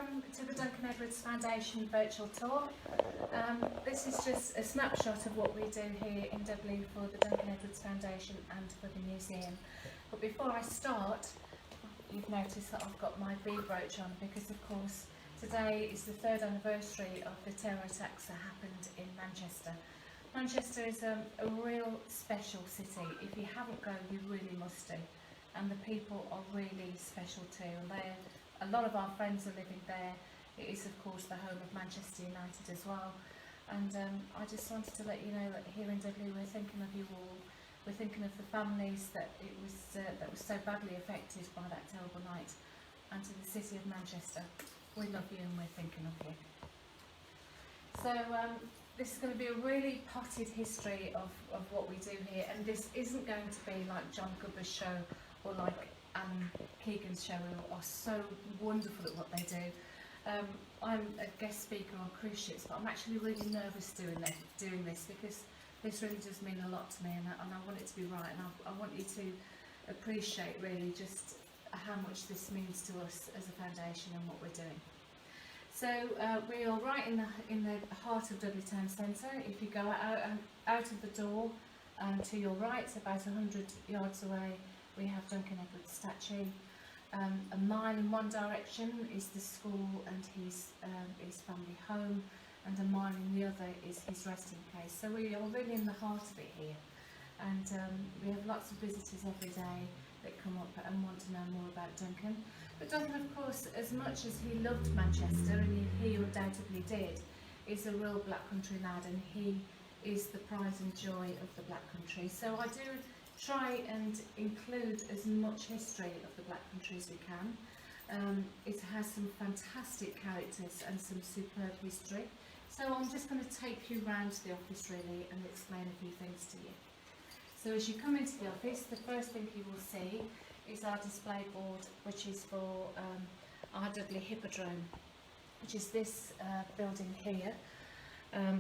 welcome to the Duncan Edwards Foundation virtual tour. This is just a snapshot of what we do here in Dublin for the Duncan Edwards Foundation and for the museum. But before I start, you've noticed that I've got my B brooch on because of course today is the 3rd anniversary of the terror attacks that happened in Manchester. Manchester is a real special city. If you haven't gone, you really must do. And the people are really special too. And a lot of our friends are living there. It is of course the home of Manchester United as well. And I just wanted to let you know that here in Dudley we're thinking of you all. We're thinking of the families that was so badly affected by that terrible night. And to the city of Manchester, we love you and we're thinking of you. So this is going to be a really potted history of what we do here, and this isn't going to be like John Gubber's show or like Anne Keegan's show, who are so wonderful at what they do. I'm a guest speaker on cruise ships, but I'm actually really nervous doing this because this really does mean a lot to me, and I want it to be right, and I want you to appreciate really just how much this means to us as a foundation and what we're doing. So we are right in the heart of Dudley Town Centre. If you go out of the door to your right, about 100 yards away, we have Duncan Edwards statue. A mile in one direction is the school and his family home, and a mile in the other is his resting place. So we are really in the heart of it here, and we have lots of visitors every day that come up and want to know more about Duncan. But Duncan, of course, as much as he loved Manchester, and he undoubtedly did, is a real Black Country lad, and he is the pride and joy of the Black Country. So I do try and include as much history of the Black Country as we can. It has some fantastic characters and some superb history. So I'm just going to take you round the office really and explain a few things to you. So as you come into the office, the first thing you will see is our display board, which is for our Dudley Hippodrome, which is this building here.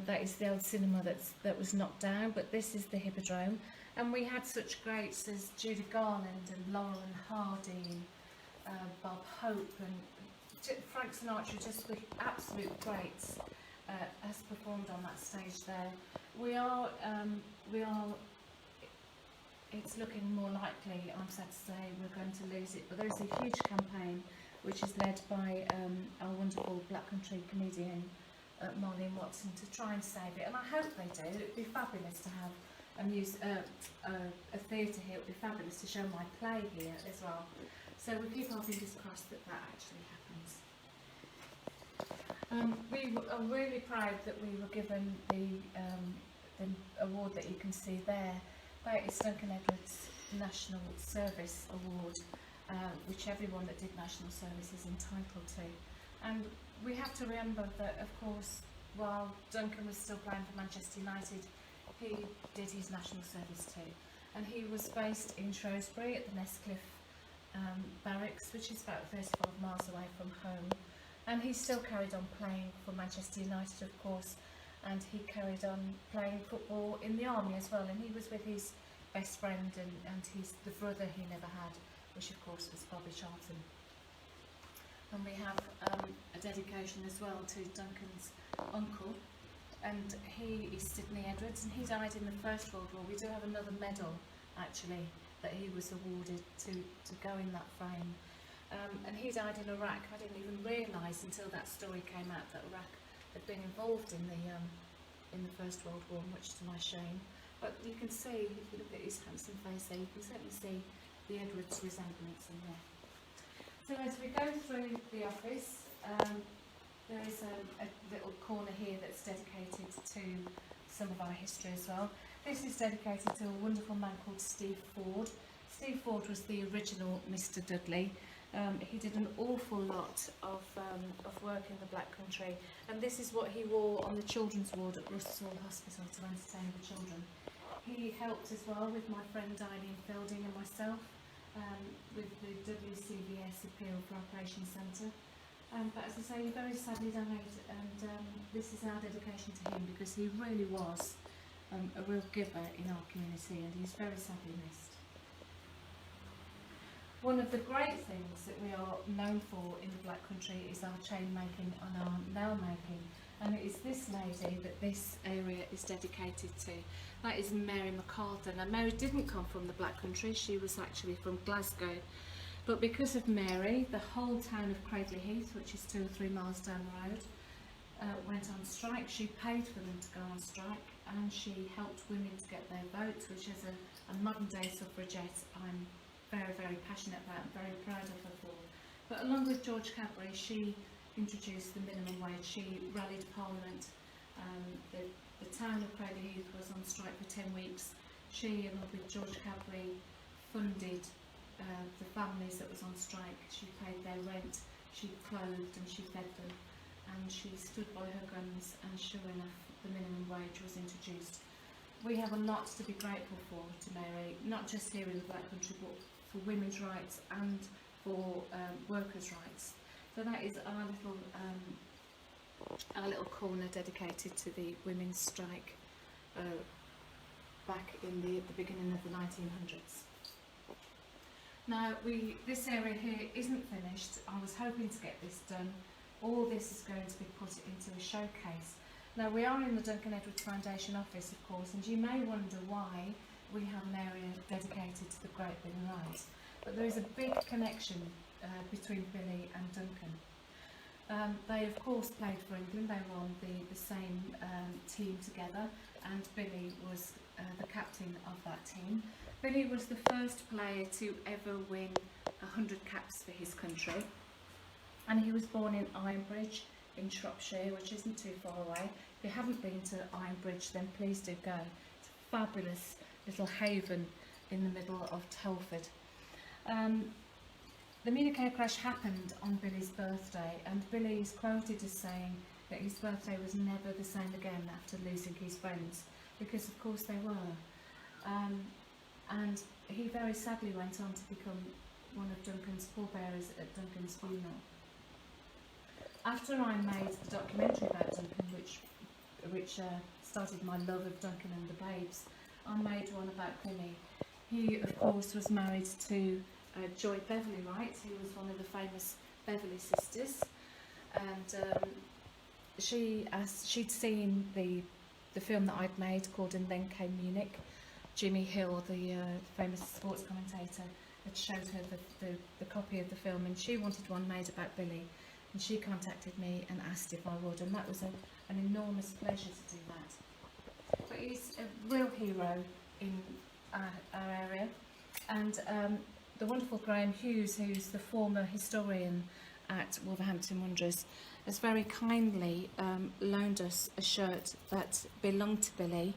That is the old cinema that was knocked down, but this is the Hippodrome. And we had such greats as Judy Garland and Laurel and Hardy and Bob Hope and Frank Sinatra, just the absolute greats, has performed on that stage there. It's looking more likely, I'm sad to say, we're going to lose it, but there is a huge campaign which is led by our wonderful Black Country comedian Marlene Watson to try and save it, and I hope they do. It would be fabulous to have a theatre here. It would be fabulous to show my play here as well. So we keep our fingers crossed that actually happens. We are really proud that we were given the award that you can see there. That is Duncan Edwards National Service Award, which everyone that did national service is entitled to. And we have to remember that, of course, while Duncan was still playing for Manchester United, he did his national service too. And he was based in Shrewsbury at the Nestcliff Barracks, which is about 35 miles away from home. And he still carried on playing for Manchester United, of course, and he carried on playing football in the army as well. And he was with his best friend and the brother he never had, which of course was Bobby Charlton. And we have a dedication as well to Duncan's uncle, and he is Sidney Edwards, and he died in the First World War. We do have another medal actually that he was awarded to go in that frame, and he died in Iraq. I didn't even realise until that story came out that Iraq had been involved in the First World War, much to my shame. But you can see, if you look at his handsome face there, you can certainly see the Edwards resemblance in there. So as we go through the office, there is a little corner here that's dedicated to some of our history as well. This is dedicated to a wonderful man called Steve Ford. Steve Ford was the original Mr. Dudley. He did an awful lot of work in the Black Country, and this is what he wore on the children's ward at Russell Hospital to entertain the children. He helped as well with my friend Eileen Fielding and myself with the WCVS appeal for Operation Centre. But as I say, he very sadly died, and this is our dedication to him because he really was a real giver in our community, and he's very sadly missed. One of the great things that we are known for in the Black Country is our chain making and our nail making, and it is this lady that this area is dedicated to. That is Mary MacArthur. Now Mary didn't come from the Black Country, she was actually from Glasgow, but because of Mary the whole town of Cradley Heath, which is 2 or 3 miles down the road, went on strike. She paid for them to go on strike, and she helped women to get their votes, which as a modern day suffragette I'm very, very passionate about and very proud of her for. But along with George Cadbury, she introduced the minimum wage. She rallied Parliament. The town of Cradley Heath was on strike for 10 weeks. She, along with George Cadbury, funded the families that was on strike. She paid their rent, she clothed and she fed them, and she stood by her guns, and sure enough the minimum wage was introduced. We have a lot to be grateful for to Mary, not just here in the Black Country, but for women's rights and for workers' rights. So that is our little corner dedicated to the women's strike back in the beginning of the 1900s. Now this area here isn't finished. I was hoping to get this done. All this is going to be put into a showcase. Now we are in the Duncan Edwards Foundation office, of course, and you may wonder why we have an area dedicated to the Great Billy Rise. But there is a big connection between Billy and Duncan. They of course played for England. They were on the same team together, and Billy was the captain of that team. Billy was the first player to ever win 100 caps for his country, and he was born in Ironbridge in Shropshire, which isn't too far away. If you haven't been to Ironbridge, then please do go. It's a fabulous little haven in the middle of Telford. The Munich air crash happened on Billy's birthday, and Billy is quoted as saying that his birthday was never the same again after losing his friends, because of course they were. And he very sadly went on to become one of Duncan's pallbearers at Duncan's funeral. After I made the documentary about Duncan, which started my love of Duncan and the Babes, I made one about Billy. He, of course, was married to Joy Beverley Wright, who was one of the famous Beverley sisters, and she'd seen the film that I'd made called And Then Came Munich. Jimmy Hill, the famous sports commentator, had showed her the copy of the film, and she wanted one made about Billy, and she contacted me and asked if I would, and that was an enormous pleasure to do that. But he's a real hero in our area, and the wonderful Graham Hughes, who's the former historian at Wolverhampton Wanderers, has very kindly loaned us a shirt that belonged to Billy,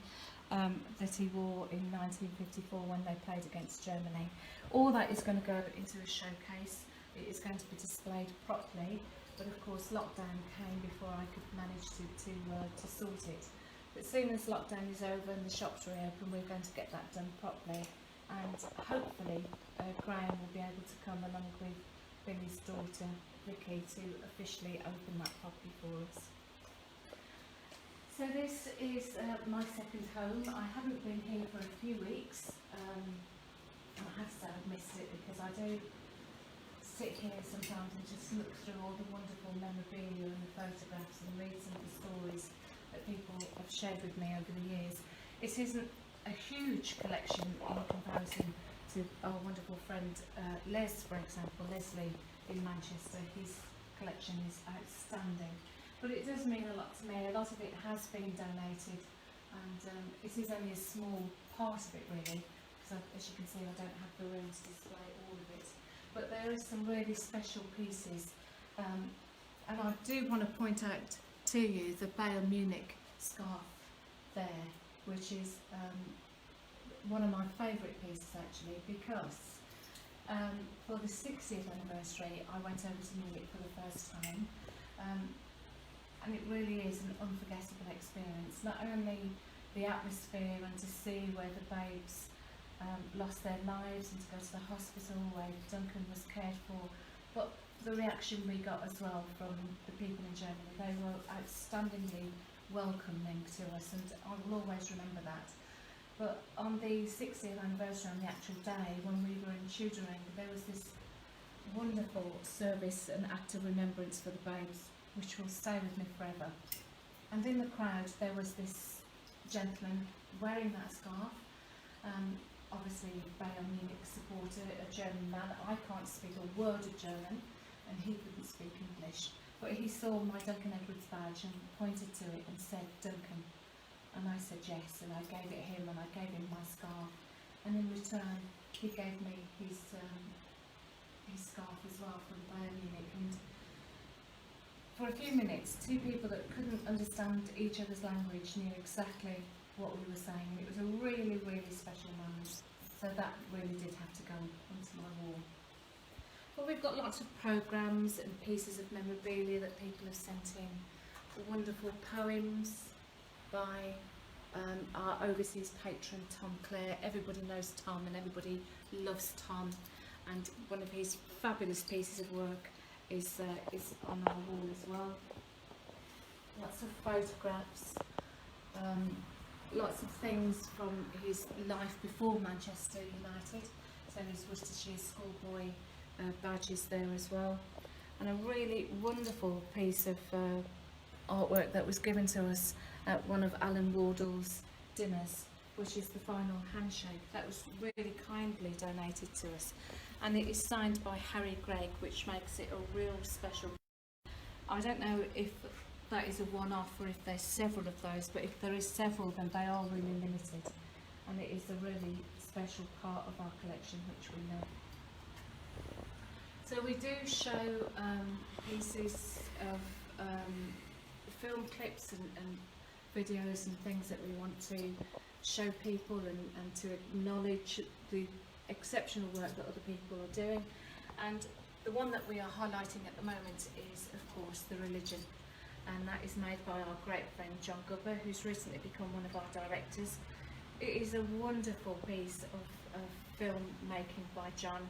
that he wore in 1954 when they played against Germany. All that is going to go into a showcase. It is going to be displayed properly, but of course lockdown came before I could manage to sort it. But soon as lockdown is over and the shops reopen, we're going to get that done properly, and hopefully Graham will be able to come along with Billy's daughter Vicky to officially open that properly for us. So this is my second home. I haven't been here for a few weeks. I have to say I've missed it, because I do sit here sometimes and just look through all the wonderful memorabilia and the photographs and read some of the stories that people have shared with me over the years. It isn't a huge collection in comparison to our wonderful friend Les, for example, Leslie in Manchester. His collection is outstanding. But it does mean a lot to me. A lot of it has been donated, and it is only a small part of it really, because as you can see I don't have the room to display all of it. But there are some really special pieces, and I do want to point out to you the Bayern Munich scarf there, which is one of my favourite pieces actually, because for the 60th anniversary I went over to Munich for the first time. And it really is an unforgettable experience. Not only the atmosphere and to see where the Babes lost their lives, and to go to the hospital where Duncan was cared for, but the reaction we got as well from the people in Germany. They were outstandingly welcoming to us, and I will always remember that. But on the 60th anniversary, on the actual day, when we were in tutoring, there was this wonderful service and act of remembrance for the babes, which will stay with me forever. And in the crowd, there was this gentleman wearing that scarf, obviously Bayern Munich supporter, a German man. I can't speak a word of German, and he couldn't speak English. But he saw my Duncan Edwards badge and pointed to it and said, "Duncan." And I said yes, and I gave it him, and I gave him my scarf. And in return, he gave me his scarf as well from Bayern Munich. And for a few minutes, two people that couldn't understand each other's language knew exactly what we were saying, and it was a really, really special moment. So that really did have to go onto my wall. But we've got lots of programmes and pieces of memorabilia that people have sent in. Wonderful poems by our overseas patron Tom Clare. Everybody knows Tom and everybody loves Tom, and one of his fabulous pieces of work is on our wall as well. Lots of photographs, lots of things from his life before Manchester United, so his Worcestershire schoolboy badges there as well, and a really wonderful piece of artwork that was given to us at one of Alan Wardle's dinners, which is the final handshake. That was really kindly donated to us, and it is signed by Harry Gregg, which makes it a real special. I don't know if that is a one-off or if there's several of those, but if there is several, then they are really limited, and it is a really special part of our collection which we love. So we do show pieces of film clips and videos and things that we want to show people and to acknowledge the exceptional work that other people are doing. And the one that we are highlighting at the moment is, of course, the religion, and that is made by our great friend John Gubber, who's recently become one of our directors. It is a wonderful piece of film making by John,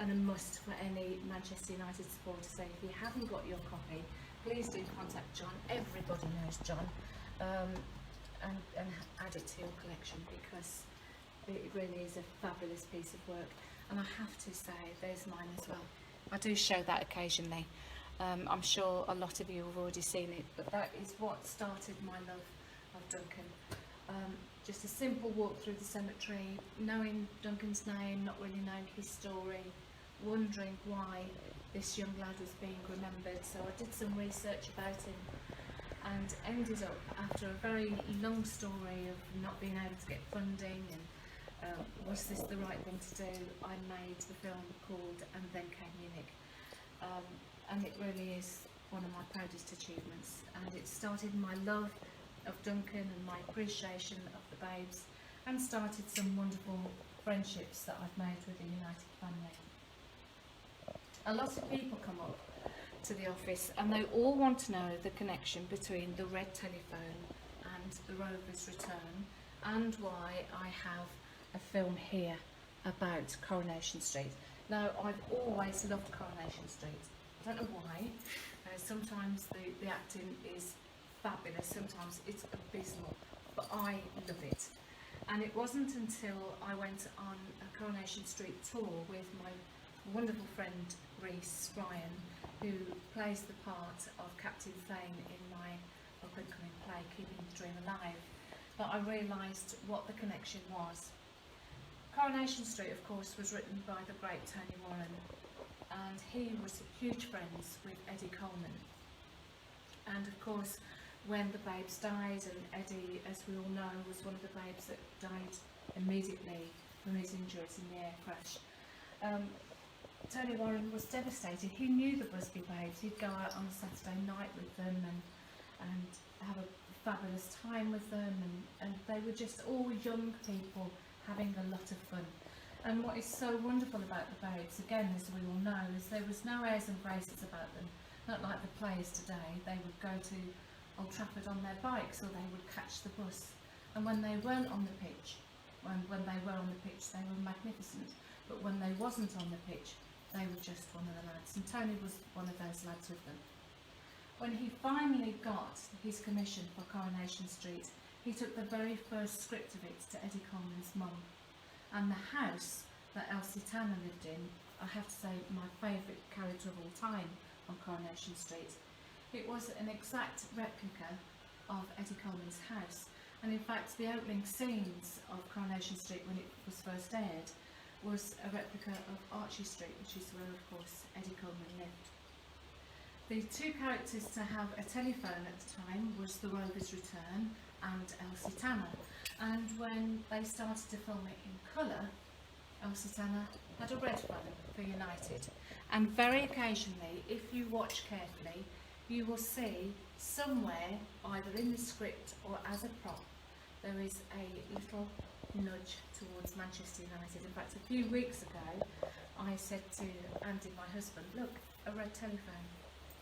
and a must for any Manchester United supporter. So if you haven't got your copy, please do contact John. Everybody knows John, and add it to your collection, because it really is a fabulous piece of work. And I have to say, there's mine as well. I do show that occasionally. I'm sure a lot of you have already seen it, but that is what started my love of Duncan. Just a simple walk through the cemetery, knowing Duncan's name, not really knowing his story, wondering why this young lad was being remembered. So I did some research about him and ended up, after a very long story of not being able to get funding and was this the right thing to do, I made the film called And Then Came Munich. And it really is one of my proudest achievements, and it started my love of Duncan and my appreciation of the babes, and started some wonderful friendships that I've made with the United family. A lot of people come up to the office and they all want to know the connection between the red telephone and the Rover's return, and why I have a film here about Coronation Street. Now, I've always loved Coronation Street. I don't know why. Sometimes the acting is fabulous, sometimes it's abysmal, but I love it. And it wasn't until I went on a Coronation Street tour with my wonderful friend Rhys Ryan, who plays the part of Captain Thane in my up-and-coming play Keeping the Dream Alive, that I realised what the connection was. Coronation Street, of course, was written by the great Tony Warren, and he was huge friends with Eddie Coleman. And of course, when the babes died, and Eddie, as we all know, was one of the babes that died immediately from his injuries in the air crash, Tony Warren was devastated. He knew the Busby babes. He'd go out on a Saturday night with them and have a fabulous time with them, and they were just all young people having a lot of fun. And what is so wonderful about the babes, again, as we all know, is there was no airs and graces about them. Not like the players today. They would go to Old Trafford on their bikes, or they would catch the bus. And when they weren't on the pitch, when they were on the pitch, they were magnificent. But when they wasn't on the pitch, they were just one of the lads. And Tony was one of those lads with them. When he finally got his commission for Coronation Street, he took the very first script of it to Eddie Coleman's mum. And the house that Elsie Tanner lived in, I have to say, my favourite character of all time on Coronation Street. It was an exact replica of Eddie Coleman's house. And in fact, the opening scenes of Coronation Street when it was first aired was a replica of Archie Street, which is where, of course, Eddie Coleman lived. The two characters to have a telephone at the time was the Rover's Return and Elsie Tanner. And when they started to film it in colour, Elsie Tanner had a red phone for United. And very occasionally, if you watch carefully, you will see somewhere, either in the script or as a prop, there is a little nudge towards Manchester United. In fact, a few weeks ago, I said to Andy, my husband, look, a red telephone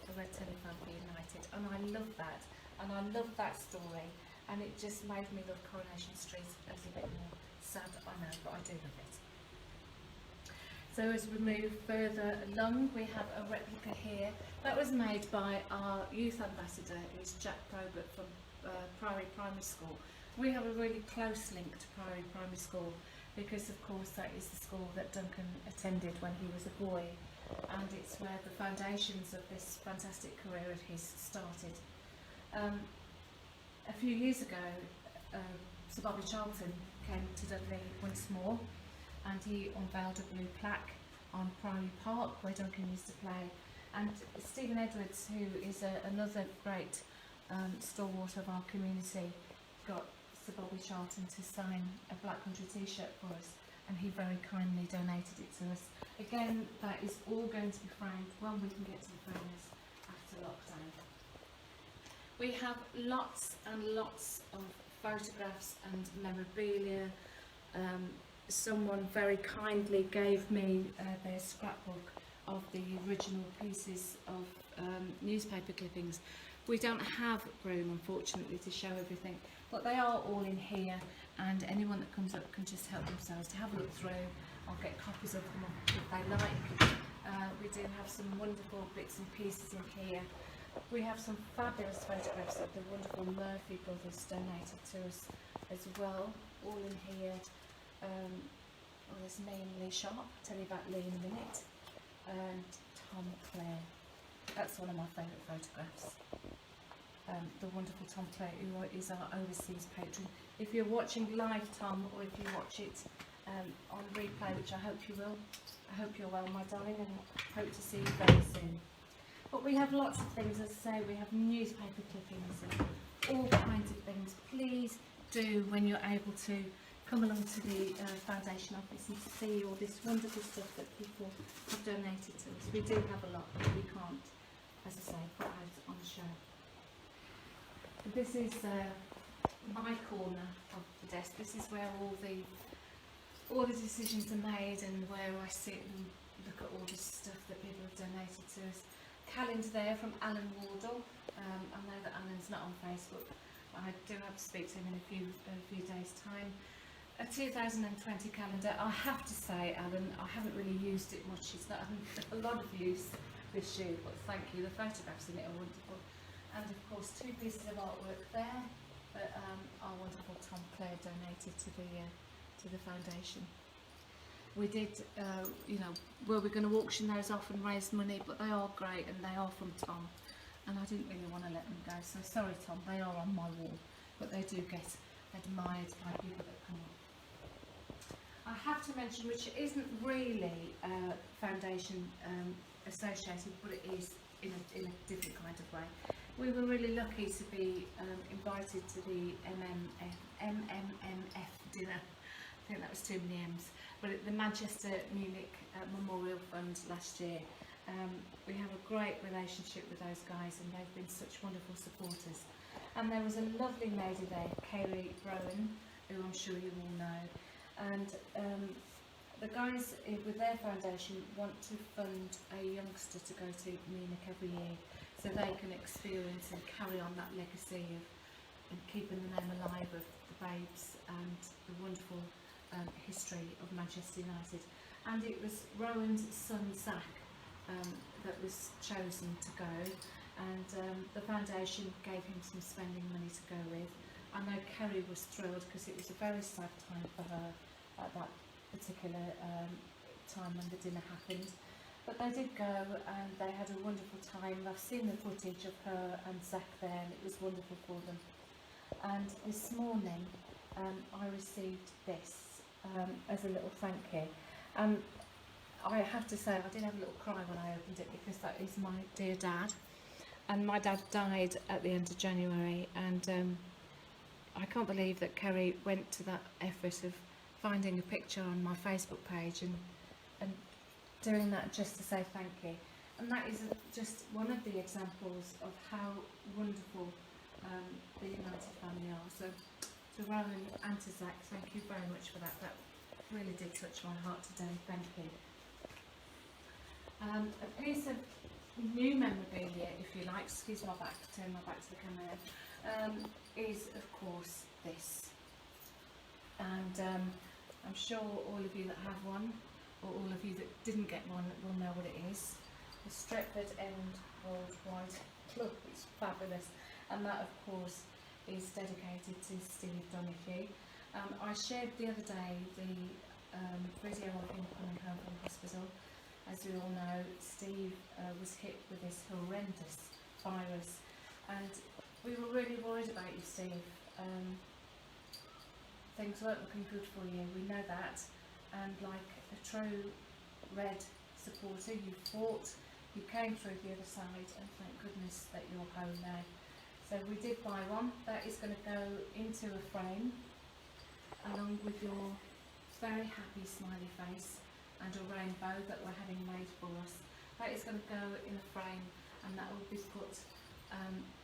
for United. And I love that. And I love that story. And it just made me love Coronation Street a little bit more. Sad, I know, but I do love it. So as we move further along, we have a replica here. That was made by our youth ambassador, who's Jack Probert from Priory Primary School. We have a really close link to Priory Primary School because, of course, that is the school that Duncan attended when he was a boy, and it's where the foundations of this fantastic career of his started. A few years ago, Sir Bobby Charlton came to Dudley once more, and he unveiled a blue plaque on Priory Park where Duncan used to play. And Stephen Edwards, who is another great stalwart of our community, got Sir Bobby Charlton to sign a Black Country t-shirt for us, and he very kindly donated it to us. Again, that is all going to be framed when we can get to the framers after lockdown. We have lots and lots of photographs and memorabilia. Someone very kindly gave me their scrapbook of the original pieces of newspaper clippings. We don't have room, unfortunately, to show everything, but they are all in here, and anyone that comes up can just help themselves to have a look through. I'll get copies of them if they like. We do have some wonderful bits and pieces in here. We have some fabulous photographs that the wonderful Murphy brothers donated to us as well, all in here. There's me and Lee Sharp, I'll tell you about Lee in a minute, and Tom Clare. That's one of my favourite photographs. The wonderful Tom Clare, who is our overseas patron. If you're watching live, Tom, or if you watch it on replay, which I hope you will, I hope you're well, my darling, and hope to see you very soon. But we have lots of things, as I say, we have newspaper clippings and all kinds of things. Please do, when you're able to, come along to the foundation office and see all this wonderful stuff that people have donated to us. We do have a lot, but we can't, as I say, put out on the show. This is my corner of the desk. This is where all the decisions are made, and where I sit and look at all this stuff that people have donated to us. Calendar there from Alan Wardle. I know that Alan's not on Facebook. I do have to speak to him in a few days' time. A 2020 calendar. I have to say, Alan, I haven't really used it much. It's not a lot of use this year, but thank you. The photographs in it are wonderful. And of course, two pieces of artwork there that our wonderful Tom Clare donated to the foundation. We did, we were going to auction those off and raise money, but they are great and they are from Tom, and I didn't really want to let them go. So sorry, Tom, they are on my wall, but they do get admired by people that come up. I have to mention, which isn't really foundation associated, but it is in a different kind of way. We were really lucky to be invited to the MMMF dinner. I think that was too many M's, but at the Manchester Munich Memorial Fund last year. We have a great relationship with those guys, and they've been such wonderful supporters. And there was a lovely lady there, Kaylee Rowan, who I'm sure you all know. And the guys with their foundation want to fund a youngster to go to Munich every year, so they can experience and carry on that legacy of keeping the name alive of the Babes and the wonderful history of Manchester United. And it was Rowan's son Zach that was chosen to go, and the foundation gave him some spending money to go with, I know Kerry was thrilled because it was a very sad time for her at that particular time when the dinner happened. But they did go and they had a wonderful time. I've seen the footage of her and Zach there, and it was wonderful for them. And this morning I received this as a little thank you. I have to say I did have a little cry when I opened it, because that is my dear dad. And my dad died at the end of January, and I can't believe that Kerry went to that effort of finding a picture on my Facebook page and doing that just to say thank you. And that is just one of the examples of how wonderful the United family are. So to Rowan and to Zach, thank you very much for that. That really did touch my heart today. Thank you. A piece of new memorabilia, if you like, excuse my back, turn my back to the camera, is of course this. And I'm sure all of you that have one, or all of you that didn't get one, will know what it is. The Stretford End Worldwide Club. It's fabulous, and that of course is dedicated to Steve Donahue. I shared the other day the video of him coming home from hospital. As we all know, Steve was hit with this horrendous virus, and we were really worried about you, Steve. Things weren't looking good for you, we know that, and like a true Red supporter, you fought, you came through the other side, and thank goodness that you're home now. So we did buy one. That is going to go into a frame along with your very happy smiley face and a rainbow that we're having made for us. That is going to go in a frame, and that will be put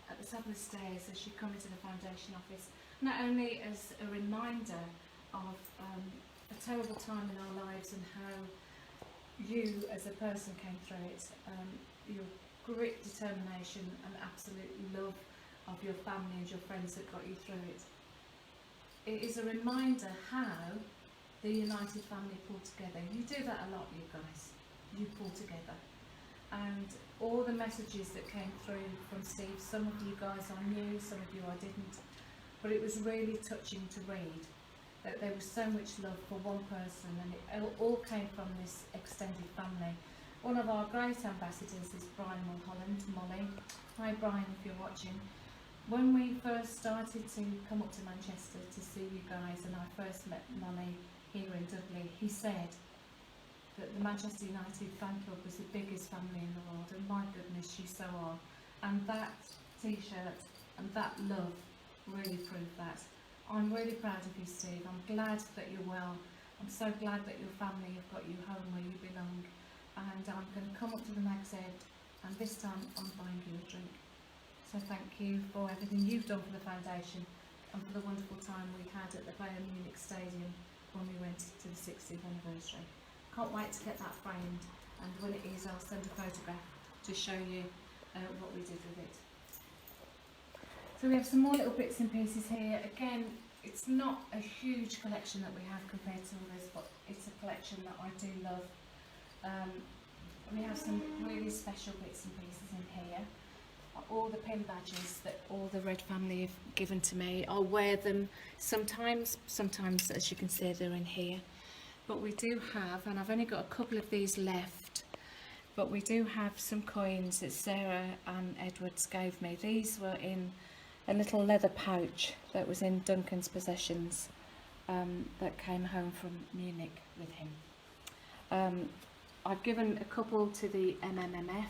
at the top of the stairs as you come into the foundation office, not only as a reminder of a terrible time in our lives and how you as a person came through it, your grit, determination and absolute love of your family and your friends that got you through it. It is a reminder how the United family pulled together. You do that a lot, you guys. You pull together. And all the messages that came through from Steve, some of you guys I knew, some of you I didn't, but it was really touching to read that there was so much love for one person, and it all came from this extended family. One of our great ambassadors is Brian Mulholland, Molly. Hi Brian, if you're watching. When we first started to come up to Manchester to see you guys, and I first met Molly here in Dudley, he said that the Manchester United fan club was the biggest family in the world, and my goodness, you so are. And that t-shirt and that love really proved that. I'm really proud of you, Steve. I'm glad that you're well. I'm so glad that your family have got you home where you belong. And I'm going to come up to the Mag's Head, and this time I'm buying you a drink. So thank you for everything you've done for the foundation and for the wonderful time we had at the Bayern Munich Stadium when we went to the 60th anniversary. Can't wait to get that framed, and when it is I'll send a photograph to show you what we did with it. So we have some more little bits and pieces here. Again, it's not a huge collection that we have compared to others, but it's a collection that I do love. We have some really special bits and pieces in here. All the pin badges that all the Red family have given to me. I'll wear them sometimes as you can see they're in here. But we do have, and I've only got a couple of these left, but we do have some coins that Sarah and Edwards gave me. These were in a little leather pouch that was in Duncan's possessions that came home from Munich with him. I've given a couple to the MMMF.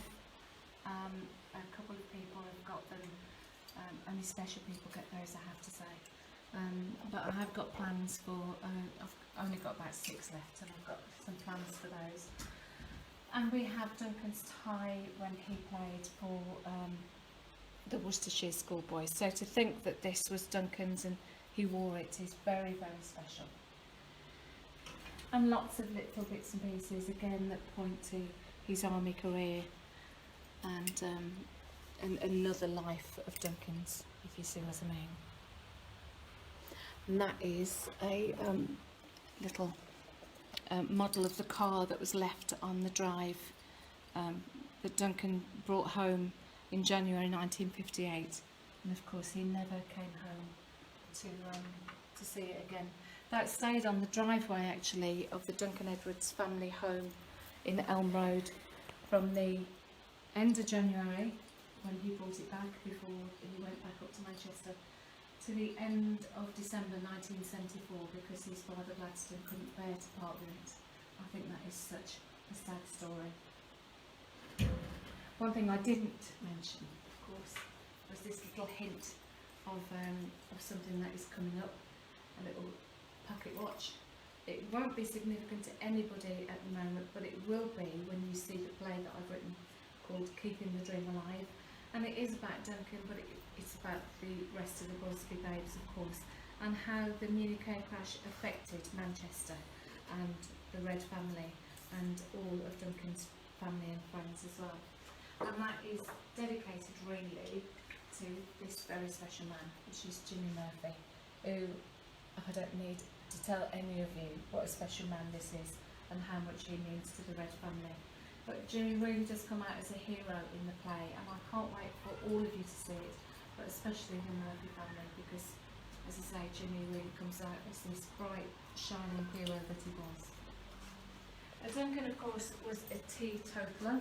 A couple of people have got them, only special people get those, I have to say. But I have got plans for, I've only got about 6 left, and I've got some plans for those. And we have Duncan's tie when he played for the Worcestershire schoolboys. So to think that this was Duncan's and he wore it is very, very special. And lots of little bits and pieces again that point to his army career and another life of Duncan's, if you see what I mean. And that is a little model of the car that was left on the drive that Duncan brought home in January 1958, and of course he never came home to see it again. That stayed on the driveway actually of the Duncan Edwards family home in Elm Road from the end of January, when he bought it back before he went back up to Manchester, to the end of December 1974, because his father Gladstone couldn't bear to part with it. I think that is such a sad story. One thing I didn't mention, of course, was this little hint of something that is coming up, a little pocket watch. It won't be significant to anybody at the moment, but it will be when you see the play that I've written called Keeping the Dream Alive. And it is about Duncan, but it's about the rest of the Busby babes, of course, and how the Munich air crash affected Manchester and the Red family and all of Duncan's family and friends as well. And that is dedicated really to this very special man, which is Jimmy Murphy, who I don't need to tell any of you what a special man this is and how much he means to the Red family. But Jimmy really does come out as a hero in the play, and I can't wait for all of you to see it, but especially the Murphy family, because, as I say, Jimmy really comes out as this bright, shining hero that he was. Duncan, of course, was a teetotaler.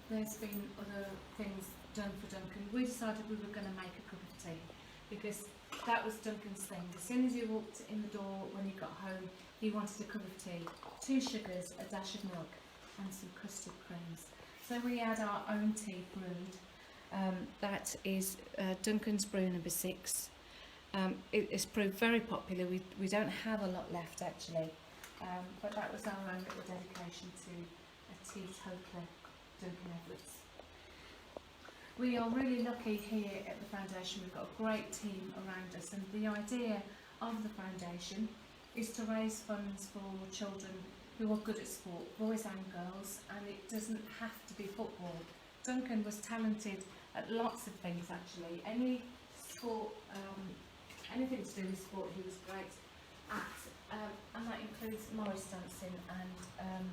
There's been other things done for Duncan. We decided we were going to make a cup of tea, because that was Duncan's thing. As soon as he walked in the door when he got home, he wanted a cup of tea, 2 sugars, a dash of milk, and some custard creams. So we had our own tea brewed. That is Duncan's brew number 6. It's proved very popular. We don't have a lot left actually, but that was our own little dedication to a teetotaler, Duncan Edwards. We are really lucky here at the foundation. We've got a great team around us, and the idea of the foundation is to raise funds for children who are good at sport, boys and girls, and it doesn't have to be football. Duncan was talented at lots of things actually. Any sport, anything to do with sport he was great at, and that includes Morris dancing and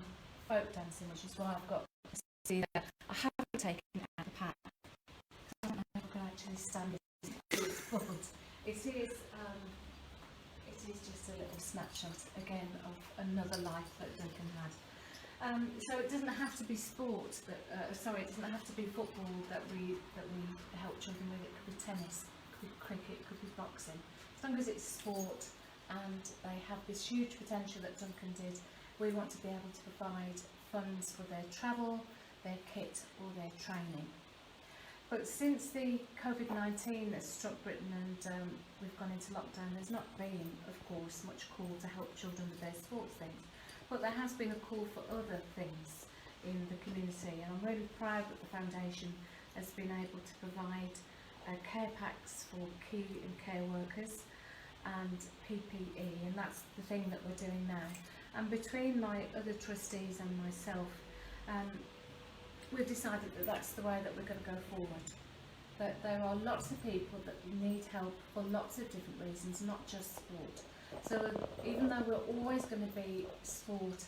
folk dancing, which is why I've got a CD there. I haven't taken it out of the pack. I don't know if I can actually stand it, but it is just a little snapshot again of another life that Duncan had. So it doesn't have to be sport that, it doesn't have to be football that we help children with. It could be tennis, it could be cricket, it could be boxing. As long as it's sport and they have this huge potential that Duncan did, we want to be able to provide funds for their travel, their kit or their training. But since the COVID-19 has struck Britain and we've gone into lockdown, there's not been, of course, much call to help children with their sports things. But there has been a call for other things in the community, and I'm really proud that the foundation has been able to provide care packs for key and care workers and PPE, and that's the thing that we're doing now. And between my other trustees and myself, we've decided that that's the way that we're going to go forward. That there are lots of people that need help for lots of different reasons, not just sport. So even though we're always going to be sport,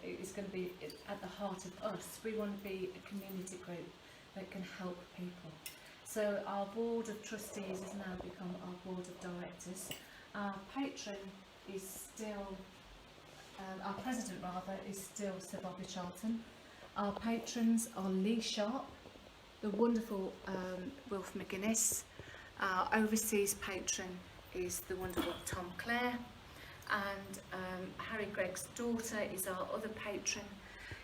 it's going to be at the heart of us, we want to be a community group that can help people. So our board of trustees has now become our board of directors. Our patron is still, our president rather, is still Sir Bobby Charlton. Our patrons are Lee Sharp, the wonderful Wilf McGuinness. Our overseas patron is the wonderful Tom Clare, and Harry Gregg's daughter is our other patron.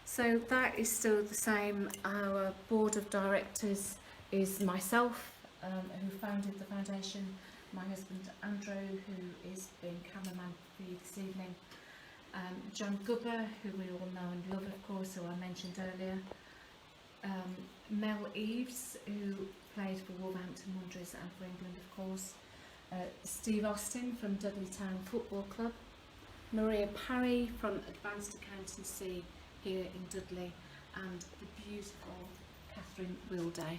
So that is still the same. Our board of directors is myself, who founded the foundation, my husband Andrew, who is being cameraman for you this evening, John Gubber, who we all know and love, of course, who I mentioned earlier, Mel Eves, who played for Wolverhampton Wanderers and for England, of course, Steve Austin from Dudley Town Football Club, Maria Parry from Advanced Accountancy here in Dudley, and the beautiful Catherine Wilday,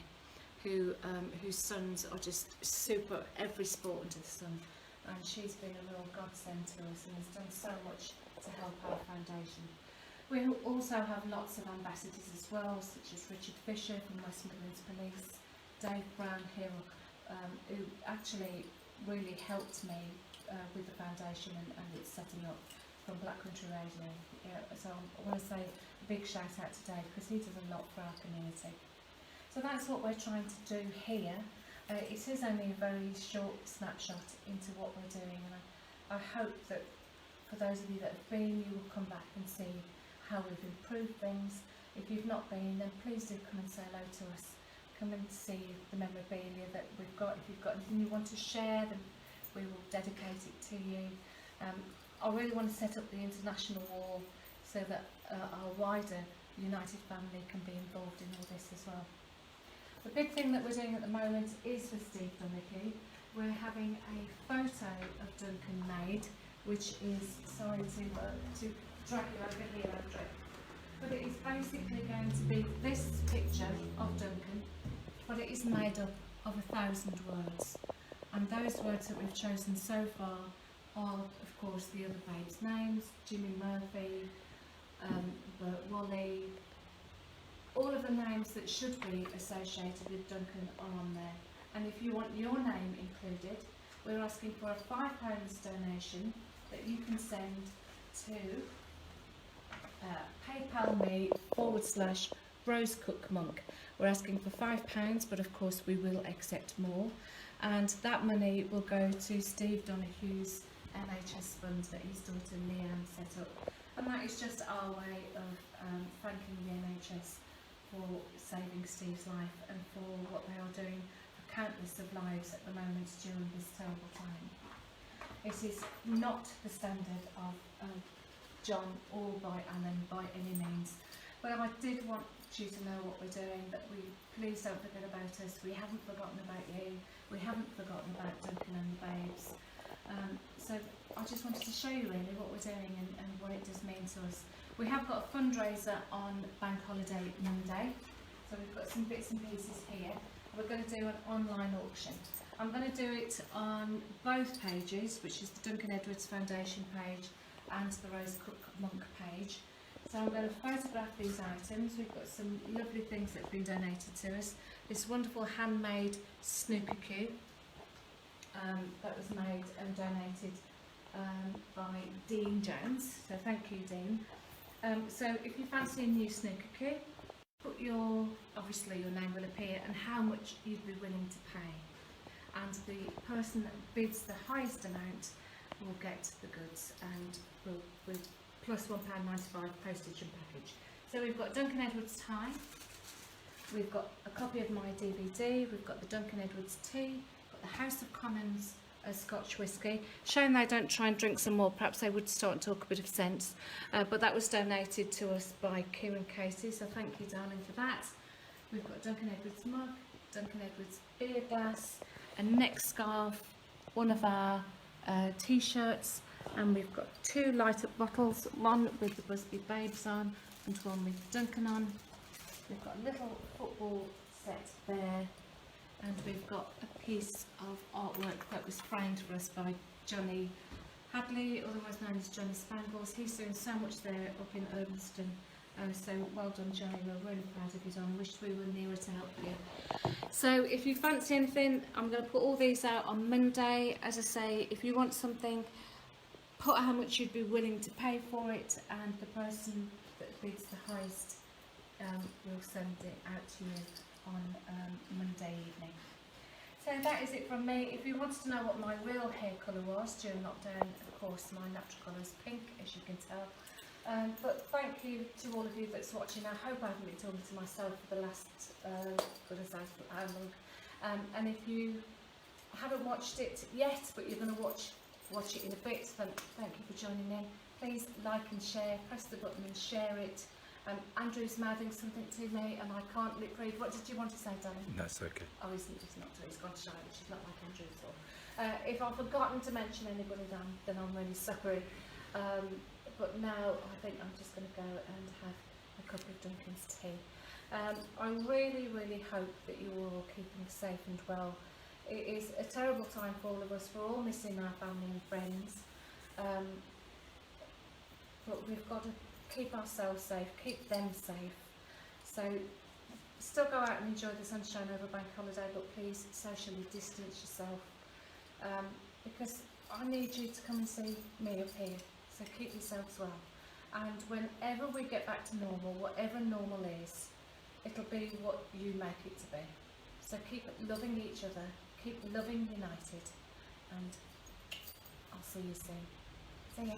whose sons are just super, every sport under the sun, and she's been a real godsend to us and has done so much to help our foundation. We also have lots of ambassadors as well, such as Richard Fisher from West Midlands Police, Dave Brown Hill, who actually really helped me with the foundation and its setting up, from Black Country Radio. Yeah, so I want to say a big shout out to Dave, because he does a lot for our community. So that's what we're trying to do here. It is only a very short snapshot into what we're doing, and I hope that for those of you that have been, you will come back and see how we've improved things. If you've not been, then please do come and say hello to us. Come and see the memorabilia that we've got. If you've got anything you want to share, then we will dedicate it to you. I really want to set up the international wall so that our wider United family can be involved in all this as well. The big thing that we're doing at the moment is for Steve Duncan. We're having a photo of Duncan made, which is, sorry to drag you over here, Andrew, but it is basically going to be this picture of Duncan, but it is made up of 1,000 words, and those words that we've chosen so far are, of course, the other babes' names: Jimmy Murphy, Bert Wally. All of the names that should be associated with Duncan are on there. And if you want your name included, we're asking for a £5 donation that you can send to PayPal me/Rose Cook Monk. We're asking for £5, but of course we will accept more. And that money will go to Steve Donahue's NHS fund that his daughter Leanne set up. And that is just our way of thanking the NHS for saving Steve's life and for what they are doing for countless of lives at the moment during this terrible time. It is not the standard of John or by Alan by any means, but I did want you to know what we're doing, that we please don't forget about us. We haven't forgotten about you, we haven't forgotten about Duncan and the babes. So I just wanted to show you really what we're doing and what it does mean to us. We have got a fundraiser on Bank Holiday Monday, so we've got some bits and pieces here. We're going to do an online auction. I'm going to do it on both pages, which is the Duncan Edwards Foundation page and the Rose Cook Monk page. So I'm going to photograph these items. We've got some lovely things that have been donated to us. This wonderful handmade snooker cue that was made and donated by Dean Jones. So thank you, Dean. So if you fancy a new snooker cue, put obviously your name will appear and how much you'd be willing to pay. And the person that bids the highest amount will get the goods, and with plus £1.95 postage and package. So we've got Duncan Edwards tie, we've got a copy of my DVD, we've got the Duncan Edwards tea, got the House of Commons Scotch whisky. Shame they don't try and drink some more, perhaps they would start and talk a bit of sense. But that was donated to us by Kieran Casey, so thank you, darling, for that. We've got Duncan Edwards mug, Duncan Edwards beer glass, a neck scarf, one of our t-shirts, and we've got 2 light up bottles, one with the Busby Babes on and one with Duncan on. We've got a little football set there, and we've got a piece of artwork that was framed for us by Johnny Hadley, otherwise known as Johnny Spangles. He's doing so much there up in Urbanston. So well done, Johnny, we're really proud of you, Don. Wish we were nearer to help you. So if you fancy anything, I'm going to put all these out on Monday. As I say, if you want something, put how much you'd be willing to pay for it, and the person that bids the highest will send it out to you on Monday evening. So that is it from me. If you wanted to know what my real hair colour was during lockdown, of course my natural colour is pink, as you can tell. But thank you to all of you that's watching. I hope I haven't been talking to myself for the last, how long. And if you haven't watched it yet, but you're going to watch it in a bit, then thank you for joining in. Please like and share, press the button and share it. Andrew's mouthing something to me and I can't lip read. What did you want to say, Danny? No, it's okay. Oh, he's not. He's gone shy, which is not like Andrew at all. If I've forgotten to mention anybody, then I'm really sorry. But now I think I'm just going to go and have a cup of Duncan's tea. I really, really hope that you're all keeping safe and well. It is a terrible time for all of us. We're all missing our family and friends. But we've got to keep ourselves safe, keep them safe. So still go out and enjoy the sunshine over bank holiday, but please socially distance yourself. because I need you to come and see me up here, so keep yourselves well. And whenever we get back to normal, whatever normal is, it'll be what you make it to be. So keep loving each other, keep loving United, and I'll see you soon. See ya.